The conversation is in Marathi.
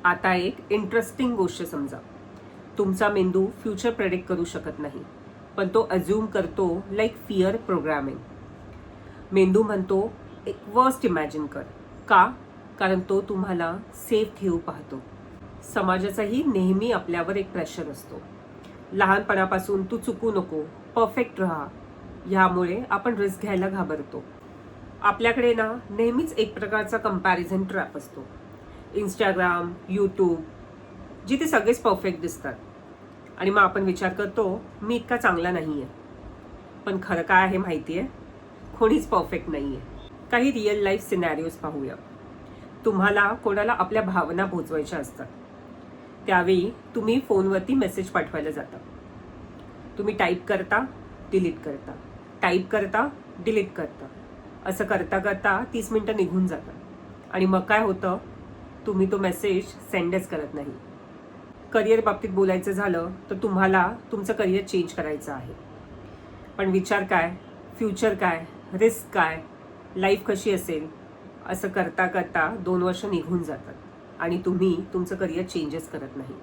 आता एक इंटरेस्टिंग गोष्ट समजा. तुमचा मेंदू फ्युचर प्रेडिक्ट करू शकत नाही, पण तो अज्युम करतो लाईक फिअर प्रोग्रामिंग. मेंदू म्हणतो एक वर्स्ट इमॅजिन कर. का? कारण तो तुम्हाला सेफ ठेवू पाहतो. समाजाचाही नेहमी आपल्यावर एक प्रेशर असतो. लहानपणापासून तू चुकू नको, परफेक्ट राहा. ह्यामुळे आपण रिस्क घ्यायला घाबरतो. आपल्याकडे ना नेहमीच एक प्रकारचा कंपॅरिझन ट्रॅप असतो. इंस्टाग्राम, यूट्यूब, जिथे सगळेच परफेक्ट दिसतात आणि मग आपण विचार करतो मी इतका चांगला नाही आहे. पण खरं काय आहे माहिती आहे? कोणीच परफेक्ट नाही आहे. काही रिअल लाईफ सिनॅरिओज पाहूया. तुम्हाला कोणाला आपल्या भावना पोहोचवायच्या असतात. त्यावेळी तुम्ही फोनवरती मेसेज पाठवायला जाता. तुम्ही टाईप करता, डिलीट करता, टाईप करता, डिलीट करता. असं करता करता 30 मिनिटं निघून जातात आणि मग काय होतं? तुम्ही तो मेसेज सेंडच करत नाही. करिअर बाबतीत बोलायचं झालं तर तुम्हाला तुमचं करिअर चेंज करायचं आहे. पण विचार काय, फ्युचर काय, रिस्क काय, लाईफ कशी असेल, असं करता करता 2 वर्ष निघून जातात आणि तुम्ही तुमचं करिअर चेंजच करत नाही.